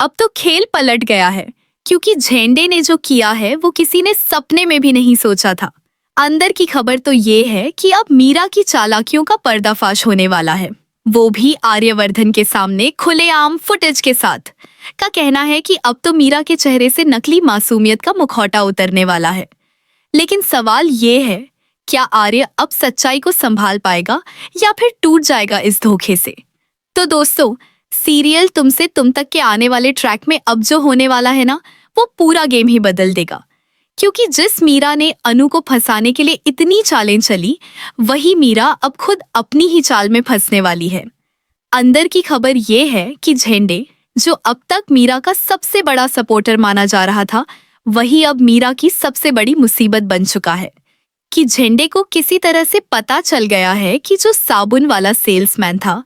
अब तो खेल पलट गया है, क्योंकि झेंडे ने जो किया है वो किसी ने सपने में भी नहीं सोचा था। अंदर की खबर तो ये है कि अब मीरा की चालाकियों का पर्दाफाश होने वाला है, वो भी आर्यवर्धन के सामने खुलेआम फुटेज के साथ। का कहना है कि अब तो मीरा के चेहरे से नकली मासूमियत का मुखौटा उतरने वाला है। लेकिन सवाल ये है, क्या आर्य अब सच्चाई को संभाल पाएगा या फिर टूट जाएगा इस धोखे से? तो दोस्तों, सीरियल तुमसे तुम तक के आने वाले ट्रैक में अब जो होने वाला है ना, वो पूरा गेम ही बदल देगा। क्योंकि जिस मीरा ने अनु को फंसाने के लिए इतनी चालें चली, वही मीरा अब खुद अपनी ही चाल में फंसने वाली है। अंदर की खबर ये है कि झेंडे, जो अब तक मीरा का सबसे बड़ा सपोर्टर माना जा रहा था, वही अब मीरा की सबसे बड़ी मुसीबत बन चुका है। कि झेंडे को किसी तरह से पता चल गया है कि जो साबुन वाला सेल्समैन था,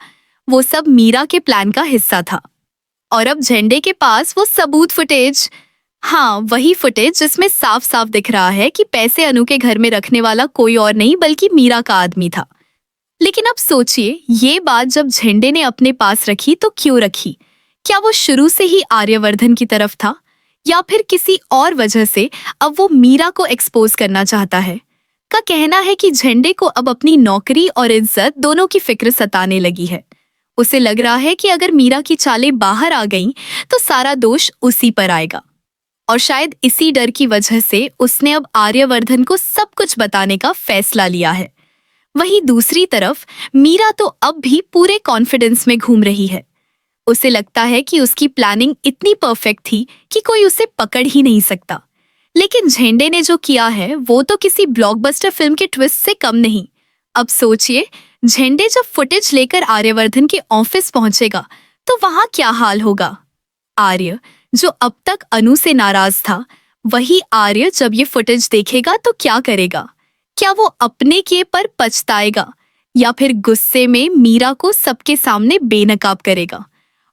वो सब मीरा के प्लान का हिस्सा था। और अब झेंडे के पास वो सबूत फुटेज, हाँ वही फुटेज जिसमें साफ साफ दिख रहा है कि पैसे अनु के घर में रखने वाला कोई और नहीं बल्कि मीरा का आदमी था। लेकिन अब सोचिए, ये बात जब झेंडे ने अपने पास रखी तो क्यों रखी? क्या वो शुरू से ही आर्यवर्धन की तरफ था, या फिर किसी और वजह से अब वो मीरा को एक्सपोज करना चाहता है? का कहना है कि झेंडे को अब अपनी नौकरी और इज्जत दोनों की फिक्र सताने लगी है। उसे लग रहा है कि अगर मीरा की चालें बाहर आ गईं तो सारा दोष उसी पर आएगा, और शायद इसी डर की वजह से उसने अब आर्यवर्धन को सब कुछ बताने का फैसला लिया है। वहीं दूसरी तरफ मीरा तो अब भी पूरे कॉन्फिडेंस में घूम रही है। उसे लगता है कि उसकी प्लानिंग इतनी परफेक्ट थी कि कोई उसे पकड़ ही नहीं सकता। लेकिन झेंडे ने जो किया है वो तो किसी ब्लॉकबस्टर फिल्म के ट्विस्ट से कम नहीं। अब सोचिए, झेंडे जब फुटेज लेकर आर्यवर्धन के ऑफिस पहुंचेगा तो वहां क्या हाल होगा? आर्य, जो अब तक अनु से नाराज था, वही आर्य जब ये फुटेज देखेगा तो क्या करेगा? क्या वो अपने किए पर पछताएगा, या फिर गुस्से में मीरा को सबके सामने बेनकाब करेगा?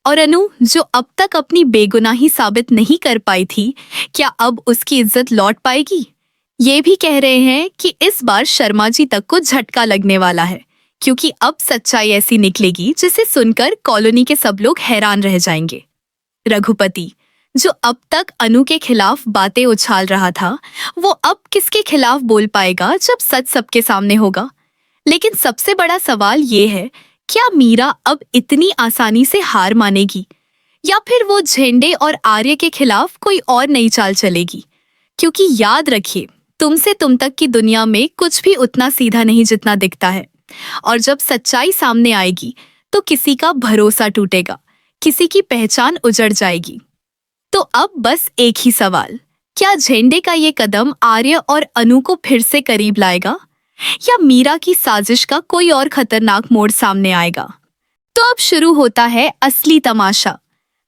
और अनु, जो अब तक अपनी बेगुनाही साबित नहीं कर पाई थी, क्या अब उसकी इज्जत लौट पाएगी? ये भी कह रहे हैं कि इस बार शर्मा जी तक को झटका लगने वाला है, क्योंकि अब सच्चाई ऐसी निकलेगी जिसे सुनकर कॉलोनी के सब लोग हैरान रह जाएंगे। रघुपति, जो अब तक अनु के खिलाफ बातें उछाल रहा था, वो अब किसके खिलाफ बोल पाएगा जब सच सबके सामने होगा? लेकिन सबसे बड़ा सवाल ये है, क्या मीरा अब इतनी आसानी से हार मानेगी, या फिर वो झेंडे और आर्य के खिलाफ कोई और नई चाल चलेगी? क्योंकि याद रखिए, तुमसे तुम तक की दुनिया में कुछ भी उतना सीधा नहीं जितना दिखता है, और जब सच्चाई सामने आएगी तो किसी का भरोसा टूटेगा, किसी की पहचान उजड़ जाएगी। तो अब बस एक ही सवाल, क्या झेंडे का ये कदम आर्य और अनु को फिर से करीब लाएगा, या मीरा की साजिश का कोई और खतरनाक मोड़ सामने आएगा? तो अब शुरू होता है असली तमाशा,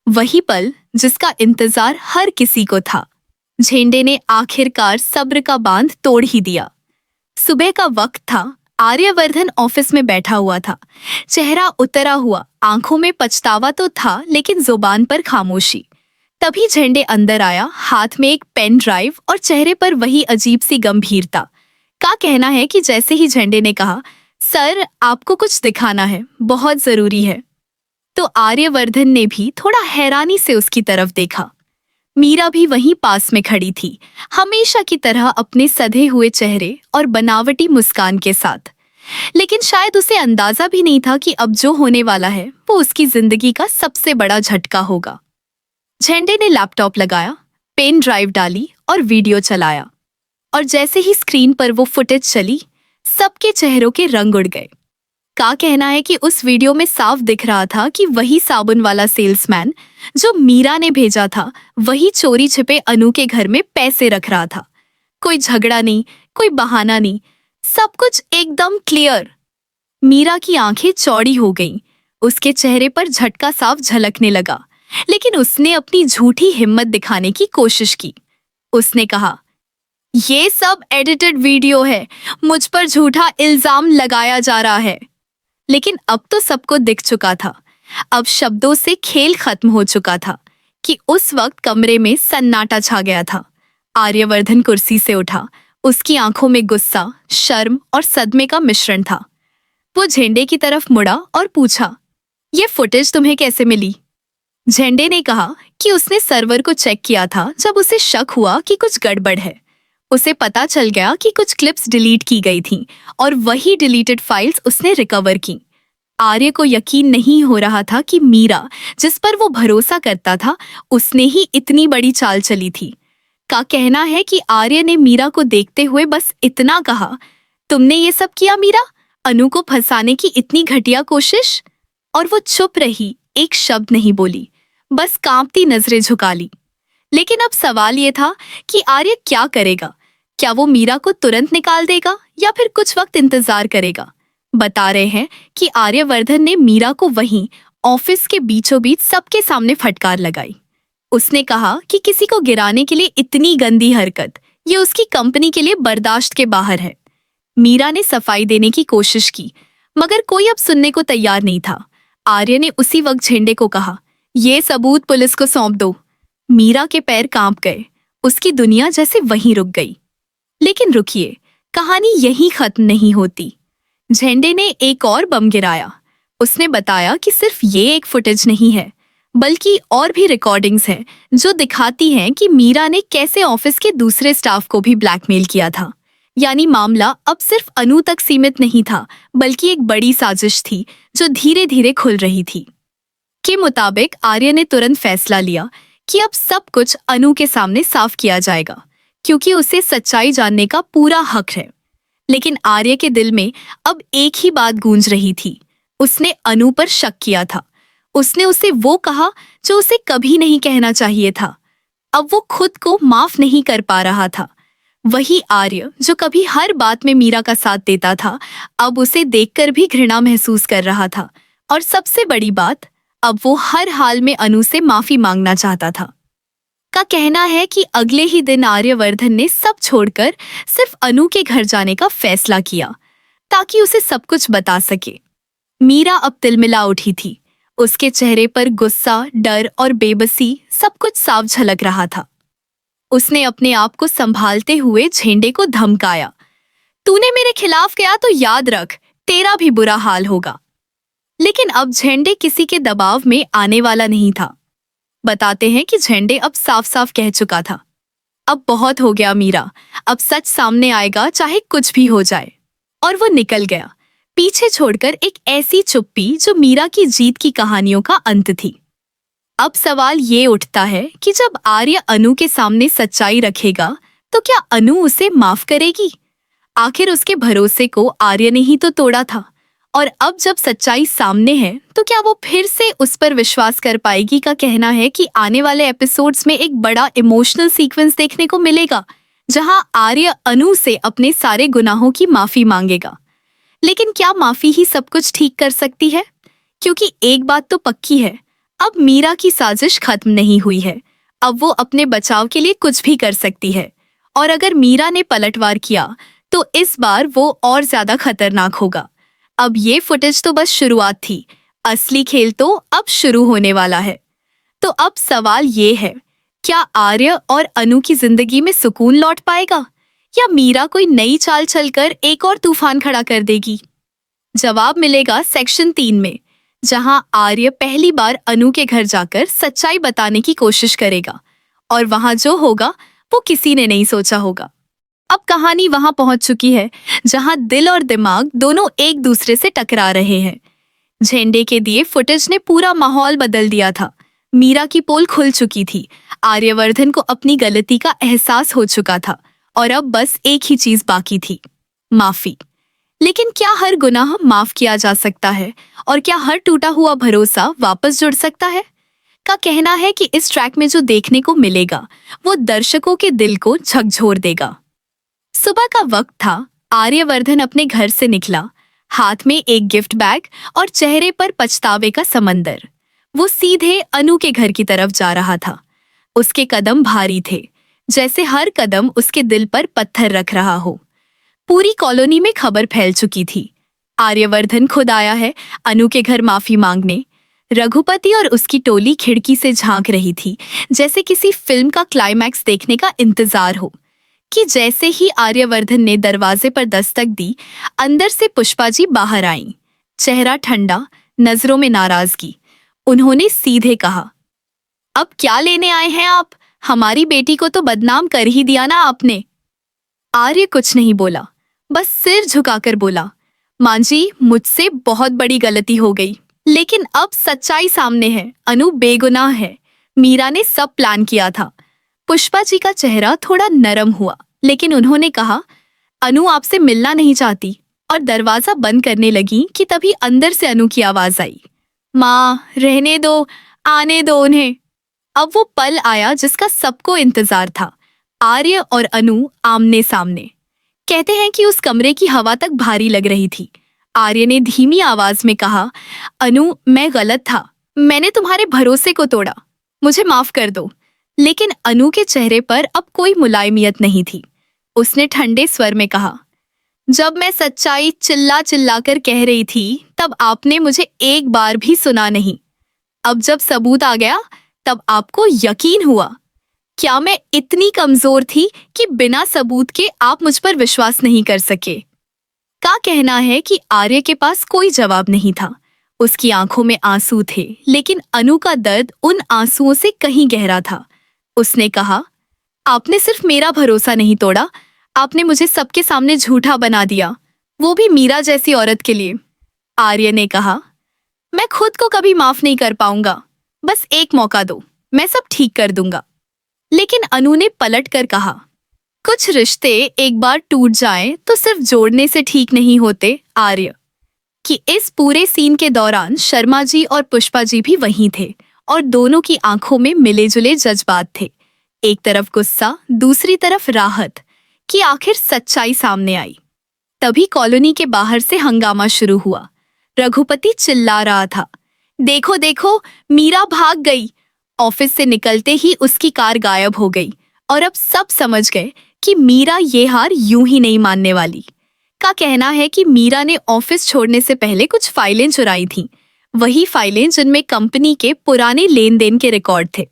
वही पल जिसका इंतजार हर किसी को था। झेंडे ने आखिरकार सब्र का बांध तोड़ ही दिया। सुबह का वक्त था, आर्यवर्धन ऑफिस में बैठा हुआ था, चेहरा उतरा हुआ, आंखों में पछतावा तो था लेकिन जुबान पर खामोशी। तभी झेंडे अंदर आया, हाथ में एक पेन ड्राइव और चेहरे पर वही अजीब सी गंभीरता। का कहना है कि जैसे ही झेंडे ने कहा, सर आपको कुछ दिखाना है, बहुत जरूरी है, तो आर्यवर्धन ने भी थोड़ा हैरानी से उसकी तरफ देखा। मीरा भी वहीं पास में खड़ी थी, हमेशा की तरह अपने सधे हुए चेहरे और बनावटी मुस्कान के साथ। लेकिन शायद उसे अंदाजा भी नहीं था कि अब जो होने वाला है वो उसकी जिंदगी का सबसे बड़ा झटका होगा। झेंडे ने लैपटॉप लगाया, पेन ड्राइव डाली और वीडियो चलाया, और जैसे ही स्क्रीन पर वो फुटेज चली, सबके चेहरों के रंग उड़ गए। का कहना है कि उस वीडियो में साफ दिख रहा था कि वही साबुन वाला सेल्समैन जो मीरा ने भेजा था, वही चोरी छिपे अनु के घर में पैसे रख रहा था। कोई झगड़ा नहीं, कोई बहाना नहीं, सब कुछ एकदम क्लियर। मीरा की आंखें चौड़ी हो गईं, उसके चेहरे पर झटका साफ झलकने लगा, लेकिन उसने अपनी झूठी हिम्मत दिखाने की कोशिश की। उसने कहा, ये सब एडिटेड वीडियो है, मुझ पर झूठा इल्जाम लगाया जा रहा है। लेकिन अब तो सबको दिख चुका था, अब शब्दों से खेल खत्म हो चुका था कि उस वक्त कमरे में सन्नाटा छा गया था। आर्यवर्धन कुर्सी से उठा, उसकी आंखों में गुस्सा, शर्म और सदमे का मिश्रण था। वो झेंडे की तरफ मुड़ा और पूछा, ये फुटेज तुम्हें कैसे मिली? झेंडे ने कहा कि उसने सर्वर को चेक किया था जब उसे शक हुआ कि कुछ गड़बड़ है। उसे पता चल गया कि कुछ क्लिप्स डिलीट की गई थीं और वही डिलीटेड फाइल्स उसने रिकवर की। आर्य को यकीन नहीं हो रहा था कि मीरा, जिस पर वो भरोसा करता था, उसने ही इतनी बड़ी चाल चली थी। का कहना है कि आर्य ने मीरा को देखते हुए बस इतना कहा, तुमने ये सब किया मीरा, अनु को फंसाने की इतनी घटिया कोशिश। और वो चुप रही, एक शब्द नहीं बोली, बस कांपती नजरें झुका ली। लेकिन अब सवाल ये था कि आर्य क्या करेगा। क्या वो मीरा को तुरंत निकाल देगा या फिर कुछ वक्त इंतजार करेगा। बता रहे हैं कि आर्यवर्धन ने मीरा को वहीं ऑफिस के बीचों बीच सबके सामने फटकार लगाई। उसने कहा कि किसी को गिराने के लिए इतनी गंदी हरकत, ये उसकी कंपनी के लिए बर्दाश्त के बाहर है। मीरा ने सफाई देने की कोशिश की, मगर कोई अब सुनने को तैयार नहीं था। आर्य ने उसी वक्त झेंडे को कहा, ये सबूत पुलिस को सौंप दो। मीरा के पैर कांप गए, उसकी दुनिया जैसे वहीं रुक गई। लेकिन रुकिए, कहानी यहीं खत्म नहीं होती। झेंडे ने एक और बम गिराया। उसने बताया कि सिर्फ ये एक फुटेज नहीं है, बल्कि और भी रिकॉर्डिंग्स हैं जो दिखाती हैं कि मीरा ने कैसे ऑफिस के दूसरे स्टाफ को भी ब्लैकमेल किया था। यानी मामला अब सिर्फ अनु तक सीमित नहीं था, बल्कि एक बड़ी साजिश थी जो धीरे धीरे खुल रही थी। के मुताबिक आर्य ने तुरंत फैसला लिया कि अब सब कुछ अनु के सामने साफ किया जाएगा, क्योंकि उसे सच्चाई जानने का पूरा हक है। लेकिन आर्य के दिल में अब एक ही बात गूंज रही थी, उसने अनु पर शक किया था। उसने उसे वो कहा जो उसे कभी नहीं कहना चाहिए था। अब वो खुद को माफ नहीं कर पा रहा था। वही आर्य जो कभी हर बात में मीरा का साथ देता था, अब उसे देखकर भी घृणा महसूस कर रहा था। और सबसे बड़ी बात, अब वो हर हाल में अनु से माफी मांगना चाहता था। का कहना है कि अगले ही दिन आर्यवर्धन ने सब छोड़कर सिर्फ अनु के घर जाने का फैसला किया, ताकि उसे सब कुछ बता सके। मीरा अब तिलमिला उठी थी। उसके चेहरे पर गुस्सा, डर और बेबसी सब कुछ साफ झलक रहा था। उसने अपने आप को संभालते हुए झेंडे को धमकाया, तूने मेरे खिलाफ किया तो याद रख, तेरा भी बुरा हाल होगा। लेकिन अब झेंडे किसी के दबाव में आने वाला नहीं था। बताते हैं कि झेंडे अब साफ साफ कह चुका था, अब बहुत हो गया मीरा, अब सच सामने आएगा चाहे कुछ भी हो जाए। और वो निकल गया, पीछे छोड़कर एक ऐसी चुप्पी जो मीरा की जीत की कहानियों का अंत थी। अब सवाल ये उठता है कि जब आर्य अनु के सामने सच्चाई रखेगा तो क्या अनु उसे माफ करेगी। आखिर उसके भरोसे को आर्य ने ही तो तोड़ा था, और अब जब सच्चाई सामने है तो क्या वो फिर से उस पर विश्वास कर पाएगी। का कहना है कि आने वाले एपिसोड्स में एक बड़ा इमोशनल सीक्वेंस देखने को मिलेगा, जहां आर्य अनु से अपने सारे गुनाहों की माफी मांगेगा। लेकिन क्या माफी ही सब कुछ ठीक कर सकती है? क्योंकि एक बात तो पक्की है, अब मीरा की साजिश खत्म नहीं हुई है। अब वो अपने बचाव के लिए कुछ भी कर सकती है, और अगर मीरा ने पलटवार किया तो इस बार वो और ज्यादा खतरनाक होगा। अब ये फुटेज तो बस शुरुआत थी, असली खेल तो अब शुरू होने वाला है। तो अब सवाल ये है, क्या आर्य और अनु की जिंदगी में सुकून लौट पाएगा, या मीरा कोई नई चाल चलकर एक और तूफान खड़ा कर देगी? जवाब मिलेगा सेक्शन 3 में, जहां आर्य पहली बार अनु के घर जाकर सच्चाई बताने की कोशिश करेगा, और वहां जो होगा वो किसी ने नहीं सोचा होगा। अब कहानी वहां पहुंच चुकी है जहां दिल और दिमाग दोनों एक दूसरे से टकरा रहे हैं। झेंडे के दिए फुटेज ने पूरा माहौल बदल दिया था। मीरा की पोल खुल चुकी थी, आर्यवर्धन को अपनी गलती का एहसास हो चुका था, और अब बस एक ही चीज बाकी थी, माफी। लेकिन क्या हर गुनाह माफ किया जा सकता है, और क्या हर टूटा हुआ भरोसा वापस जुड़ सकता है? का कहना है कि इस ट्रैक में जो देखने को मिलेगा वो दर्शकों के दिल को झकझोर देगा। सुबह का वक्त था। आर्यवर्धन अपने घर से निकला, हाथ में एक गिफ्ट बैग और चेहरे पर पछतावे का समंदर। वो सीधे अनु के घर की तरफ जा रहा था। उसके कदम भारी थे, जैसे हर कदम उसके दिल पर पत्थर रख रहा हो। पूरी कॉलोनी में खबर फैल चुकी थी, आर्यवर्धन खुद आया है अनु के घर माफी मांगने। रघुपति और उसकी टोली खिड़की से झांक रही थी, जैसे किसी फिल्म का क्लाइमैक्स देखने का इंतजार हो। कि जैसे ही आर्यवर्धन ने दरवाजे पर दस्तक दी, अंदर से पुष्पा जी बाहर आईं। चेहरा ठंडा, नजरों में नाराजगी। उन्होंने सीधे कहा, अब क्या लेने आए हैं आप? हमारी बेटी को तो बदनाम कर ही दिया ना आपने। आर्य कुछ नहीं बोला, बस सिर झुकाकर बोला, मां जी, मुझसे बहुत बड़ी गलती हो गई, लेकिन अब सच्चाई सामने है। अनु बेगुनाह है। मीरा ने सब प्लान किया था। पुष्पा जी का चेहरा थोड़ा नरम हुआ, लेकिन उन्होंने कहा, अनु आपसे मिलना नहीं चाहती, और दरवाजा बंद करने लगी कि तभी अंदर से अनु की आवाज आई, माँ रहने दो, आने दो उन्हें। अब वो पल आया जिसका सबको इंतजार था। आर्य और अनु आमने सामने। कहते हैं कि उस कमरे की हवा तक भारी लग रही थी। आर्य ने धीमी आवाज में कहा, अनु मैं गलत था, मैंने तुम्हारे भरोसे को तोड़ा, मुझे माफ कर दो। लेकिन अनु के चेहरे पर अब कोई मुलायमियत नहीं थी। उसने ठंडे स्वर में कहा, जब मैं सच्चाई चिल्ला चिल्ला कर कह रही थी तब आपने मुझे एक बार भी सुना नहीं। अब जब सबूत आ गया तब आपको यकीन हुआ। क्या मैं इतनी कमजोर थी कि बिना सबूत के आप मुझ पर विश्वास नहीं कर सके? का कहना है कि आर्य के पास कोई जवाब नहीं था। उसकी आंखों में आंसू थे, लेकिन अनु का दर्द उन आंसुओं से कहीं गहरा था। उसने कहा, आपने सिर्फ मेरा भरोसा नहीं तोड़ा, आपने मुझे सबके सामने झूठा बना दिया, वो भी मीरा जैसी औरत के लिए। आर्य ने कहा, मैं खुद को कभी माफ नहीं कर पाऊंगा, बस एक मौका दो, मैं सब ठीक कर दूंगा। लेकिन अनु ने पलट कर कहा, कुछ रिश्ते एक बार टूट जाएं तो सिर्फ जोड़ने से ठीक नहीं होते आर्य। कि इस पूरे सीन के दौरान शर्मा जी और पुष्पा जी भी वहीं थे, और दोनों की आंखों में मिले जुले जज्बात थे। एक तरफ गुस्सा, दूसरी तरफ राहत कि आखिर सच्चाई सामने आई। तभी कॉलोनी के बाहर से हंगामा शुरू हुआ। रघुपति चिल्ला रहा था, देखो देखो, मीरा भाग गई। ऑफिस से निकलते ही उसकी कार गायब हो गई, और अब सब समझ गए कि मीरा ये हार यूं ही नहीं मानने वाली। का कहना है कि मीरा ने ऑफिस छोड़ने से पहले कुछ फाइलें चुराई थीं, वही फाइलें जिनमें कंपनी के पुराने लेन देन के रिकॉर्ड थे।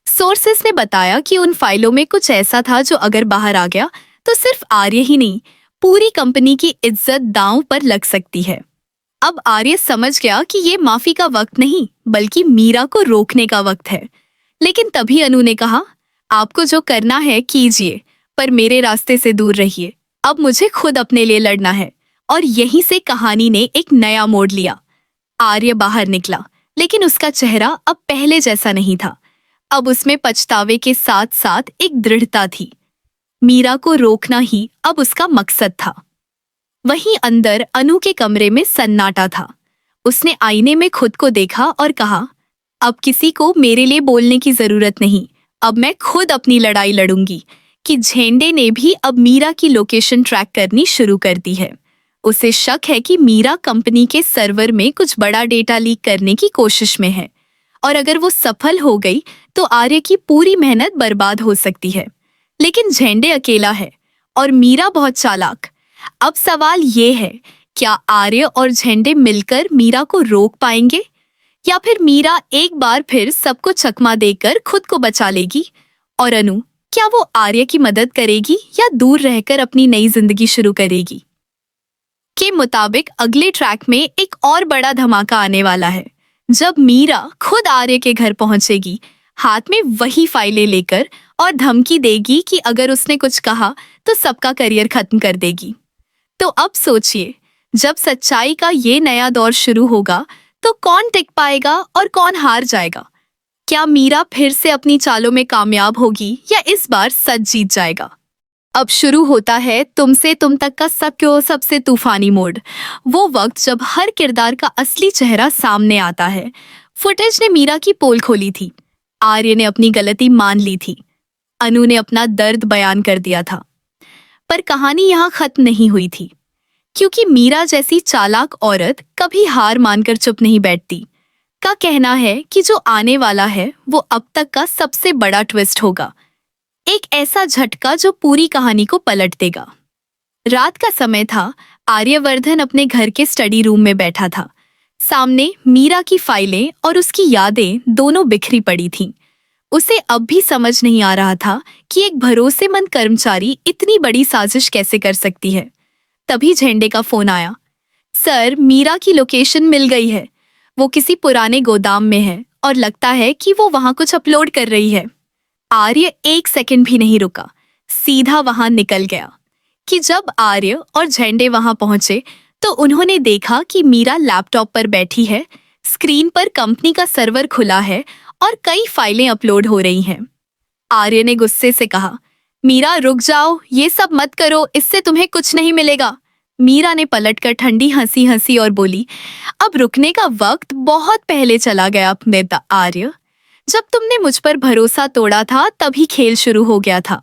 सोर्सेस ने बताया कि उन फाइलों में कुछ ऐसा था जो अगर बाहर आ गया तो सिर्फ आर्य ही नहीं, पूरी कंपनी की इज्जत दांव पर लग सकती है। अब आर्य समझ गया कि ये माफी का वक्त नहीं, बल्कि मीरा को रोकने का वक्त है। लेकिन तभी अनु ने कहा, आपको जो करना है कीजिए, पर मेरे रास्ते से दूर रहिए। अब मुझे खुद अपने लिए लड़ना है। और यहीं से कहानी ने एक नया मोड़ लिया। आर्य बाहर निकला, लेकिन उसका चेहरा अब पहले जैसा नहीं था। अब उसमें पछतावे के साथ साथ एक दृढ़ता थी। मीरा को रोकना ही अब उसका मकसद था। वहीं अंदर अनु के कमरे में सन्नाटा था। उसने आईने में खुद को देखा और कहा, अब किसी को मेरे लिए बोलने की जरूरत नहीं, अब मैं खुद अपनी लड़ाई लड़ूंगी। कि झेंडे ने भी अब मीरा की लोकेशन ट्रैक करनी शुरू कर दी है। उसे शक है कि मीरा कंपनी के सर्वर में कुछ बड़ा डेटा लीक करने की कोशिश में है, और अगर वो सफल हो गई तो आर्य की पूरी मेहनत बर्बाद हो सकती है। लेकिन झेंडे अकेला है और मीरा बहुत चालाक। अब सवाल ये है, क्या आर्य और झेंडे मिलकर मीरा को रोक पाएंगे, या फिर मीरा एक बार फिर सबको चकमा देकर खुद को बचा लेगी? और अनु, क्या वो आर्य की मदद करेगी या दूर रहकर अपनी नई जिंदगी शुरू करेगी? के मुताबिक अगले ट्रैक में एक और बड़ा धमाका आने वाला है, जब मीरा खुद आर्य के घर पहुंचेगी, हाथ में वही फाइलें लेकर, और धमकी देगी कि अगर उसने कुछ कहा तो सबका करियर खत्म कर देगी। तो अब सोचिए, जब सच्चाई का ये नया दौर शुरू होगा तो कौन टिक पाएगा और कौन हार जाएगा? क्या मीरा फिर से अपनी चालों में कामयाब होगी या इस बार सच जीत जाएगा? अब शुरू होता है तुमसे तुम तक का सबसे तूफानी मोड। वो वक्त जब हर किरदार का असली चेहरा सामने आता है। फुटेज ने मीरा की पोल खोली थी। आर्य ने अपनी गलती मान ली थी। अनु ने अपना दर्द बयान कर दिया था। पर कहानी यहाँ खत्म नहीं हुई थी, क्योंकि मीरा जैसी चालाक औरत कभी हार मानकर चुप नहीं बैठती। का कहना है कि जो आने वाला है वो अब तक का सबसे बड़ा ट्विस्ट होगा, एक ऐसा झटका जो पूरी कहानी को पलट देगा। रात का समय था। आर्यवर्धन अपने घर के स्टडी रूम में बैठा था। सामने मीरा की फाइलें और उसकी यादें दोनों बिखरी पड़ी थीं। उसे अब भी समझ नहीं आ रहा था कि एक भरोसेमंद कर्मचारी इतनी बड़ी साजिश कैसे कर सकती है। तभी झेंडे का फोन आया। सर, मीरा की लोकेशन मिल गई है। वो किसी पुराने गोदाम में है और लगता है कि वो वहां कुछ अपलोड कर रही है। आर्य एक सेकंड भी नहीं रुका, सीधा वहां निकल गया। कि जब आर्य और झंडे वहां पहुंचे तो उन्होंने देखा कि मीरा लैपटॉप पर बैठी है, स्क्रीन पर कंपनी का सर्वर खुला है और कई फाइलें अपलोड हो रही हैं। आर्य ने गुस्से से कहा, मीरा रुक जाओ, ये सब मत करो, इससे तुम्हें कुछ नहीं मिलेगा। मीरा ने पलटकर ठंडी हंसी हंसी और बोली, अब रुकने का वक्त बहुत पहले चला गया अपने आर्य। जब तुमने मुझ पर भरोसा तोड़ा था तभी खेल शुरू हो गया था।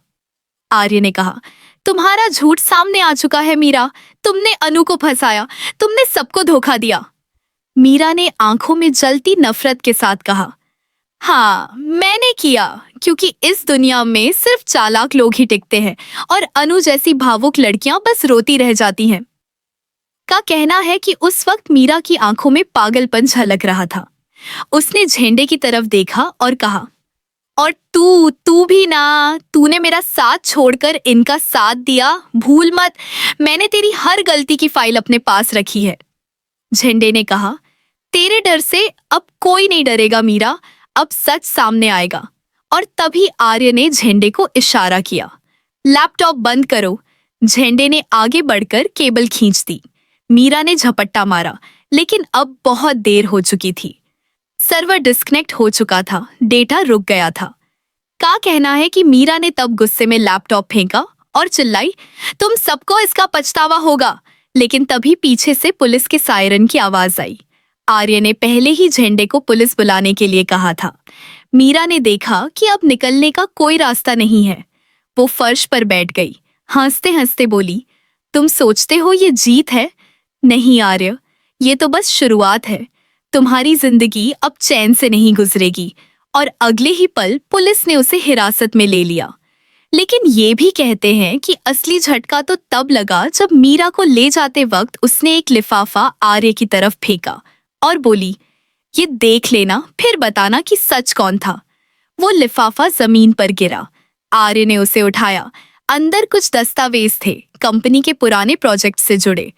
आर्य ने कहा, तुम्हारा झूठ सामने आ चुका है मीरा, तुमने अनु को फंसाया, तुमने सबको धोखा दिया। मीरा ने आंखों में जलती नफरत के साथ कहा, हाँ मैंने किया, क्योंकि इस दुनिया में सिर्फ चालाक लोग ही टिकते हैं और अनु जैसी भावुक लड़कियां बस रोती रह जाती हैं। का कहना है कि उस वक्त मीरा की आंखों में पागलपन झलक रहा था। उसने झंडे की तरफ देखा और कहा, और तू भी ना, तूने मेरा साथ छोड़कर इनका साथ दिया, भूल मत, मैंने तेरी हर गलती की फाइल अपने पास रखी है। झंडे ने कहा, तेरे डर से अब कोई नहीं डरेगा मीरा, अब सच सामने आएगा। और तभी आर्य ने झंडे को इशारा किया, लैपटॉप बंद करो। झंडे ने आगे बढ़कर केबल खींच दी। मीरा ने झपट्टा मारा, लेकिन अब बहुत देर हो चुकी थी। सर्वर डिस्कनेक्ट हो चुका था, डेटा रुक गया था। का कहना है कि मीरा ने तब गुस्से में लैपटॉप फेंका और चिल्लाई, तुम सबको इसका पछतावा होगा। लेकिन तभी पीछे से पुलिस के सायरन की आवाज आई। आर्य ने पहले ही झंडे को पुलिस बुलाने के लिए कहा था। मीरा ने देखा कि अब निकलने का कोई रास्ता नहीं है। वो फर्श पर बैठ गई, हंसते हंसते बोली, तुम सोचते हो ये जीत है? नहीं आर्य, ये तो बस शुरुआत है। तुम्हारी जिंदगी अब चैन से नहीं गुजरेगी। और अगले ही पल पुलिस ने उसे हिरासत में ले लिया। लेकिन ये भी कहते हैं कि असली झटका तो तब लगा जब मीरा को ले जाते वक्त उसने एक लिफाफा आर्य की तरफ फेंका और बोली, ये देख लेना, फिर बताना कि सच कौन था। वो लिफाफा जमीन पर गिरा। आर्य ने उसे उठाया। अंदर कुछ दस्तावेज थे, कंपनी के पुराने प्रोजेक्ट से जुड़े,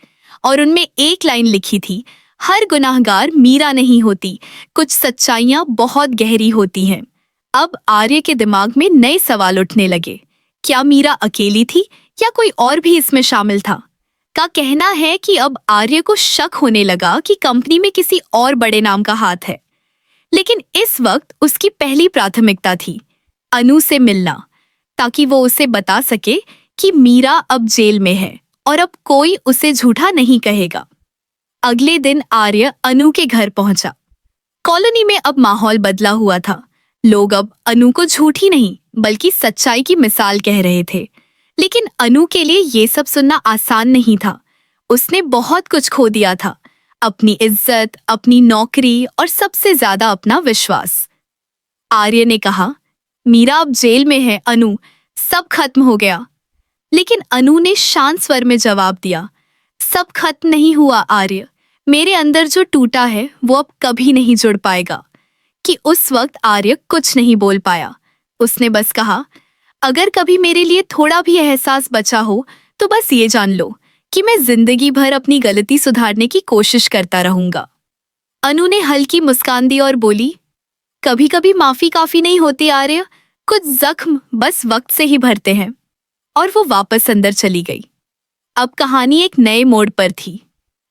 और उनमें एक लाइन लिखी थी, हर गुनाहगार मीरा नहीं होती, कुछ सच्चाइयां बहुत गहरी होती हैं। अब आर्य के दिमाग में नए सवाल उठने लगे। क्या मीरा अकेली थी या कोई और भी इसमें शामिल था? का कहना है कि अब आर्य को शक होने लगा कि कंपनी में किसी और बड़े नाम का हाथ है। लेकिन इस वक्त उसकी पहली प्राथमिकता थी अनु से मिलना, ताकि वो उसे बता सके कि मीरा अब जेल में है और अब कोई उसे झूठा नहीं कहेगा। अगले दिन आर्य अनु के घर पहुंचा। कॉलोनी में अब माहौल बदला हुआ था। लोग अब अनु को झूठी नहीं बल्कि सच्चाई की मिसाल कह रहे थे। लेकिन अनु के लिए ये सब सुनना आसान नहीं था। उसने बहुत कुछ खो दिया था, अपनी इज्जत, अपनी नौकरी और सबसे ज्यादा अपना विश्वास। आर्य ने कहा, मीरा अब जेल में है अनु, सब खत्म हो गया। लेकिन अनु ने शांत स्वर में जवाब दिया, सब खत्म नहीं हुआ आर्य, मेरे अंदर जो टूटा है वो अब कभी नहीं जुड़ पाएगा। कि उस वक्त आर्य कुछ नहीं बोल पाया। उसने बस कहा, अगर कभी मेरे लिए थोड़ा भी एहसास बचा हो तो बस ये जान लो कि मैं जिंदगी भर अपनी गलती सुधारने की कोशिश करता रहूंगा। अनु ने हल्की मुस्कान दी और बोली, कभी कभी माफी काफी नहीं होती आर्य, कुछ जख्म बस वक्त से ही भरते हैं। और वो वापस अंदर चली गई। अब कहानी एक नए मोड़ पर थी।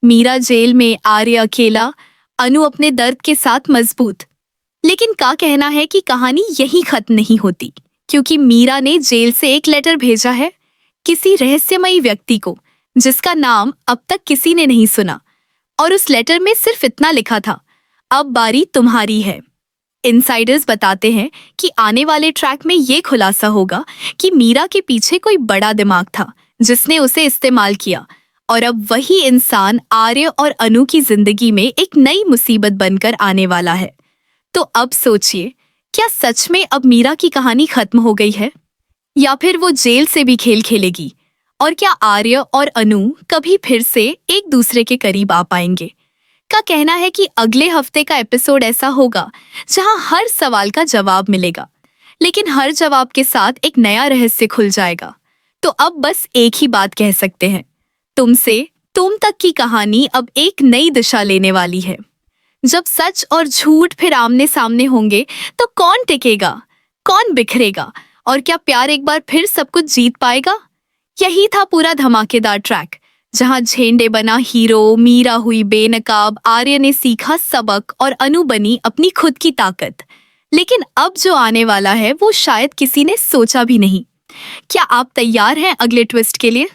मीरा जेल में, आर्य अकेला, अनु अपने दर्द के साथ मजबूत। लेकिन का कहना है कि कहानी यहीं खत्म नहीं होती, क्योंकि मीरा ने जेल से एक लेटर भेजा है किसी रहस्यमयी व्यक्ति को जिसका नाम अब तक किसी ने नहीं सुना। और उस लेटर में सिर्फ इतना लिखा था, अब बारी तुम्हारी है। इनसाइडर्स बताते हैं कि आने वाले ट्रैक में ये खुलासा होगा कि मीरा के पीछे कोई बड़ा दिमाग था जिसने उसे इस्तेमाल किया, और अब वही इंसान आर्य और अनु की जिंदगी में एक नई मुसीबत बनकर आने वाला है। तो अब सोचिए, क्या सच में अब मीरा की कहानी खत्म हो गई है, या फिर वो जेल से भी खेल खेलेगी? और क्या आर्य और अनु कभी फिर से एक दूसरे के करीब आ पाएंगे? का कहना है कि अगले हफ्ते का एपिसोड ऐसा होगा जहां हर सवाल का जवाब मिलेगा, लेकिन हर जवाब के साथ एक नया रहस्य खुल जाएगा। तो अब बस एक ही बात कह सकते हैं, तुमसे तुम तक की कहानी अब एक नई दिशा लेने वाली है। जब सच और झूठ फिर आमने सामने होंगे तो कौन टिकेगा, कौन बिखरेगा और क्या प्यार एक बार फिर सब कुछ जीत पाएगा? यही था पूरा धमाकेदार ट्रैक, जहां झेंडे बना हीरो, मीरा हुई बेनकाब, आर्य ने सीखा सबक और अनु बनी अपनी खुद की ताकत। लेकिन अब जो आने वाला है वो शायद किसी ने सोचा भी नहीं। क्या आप तैयार हैं अगले ट्विस्ट के लिए?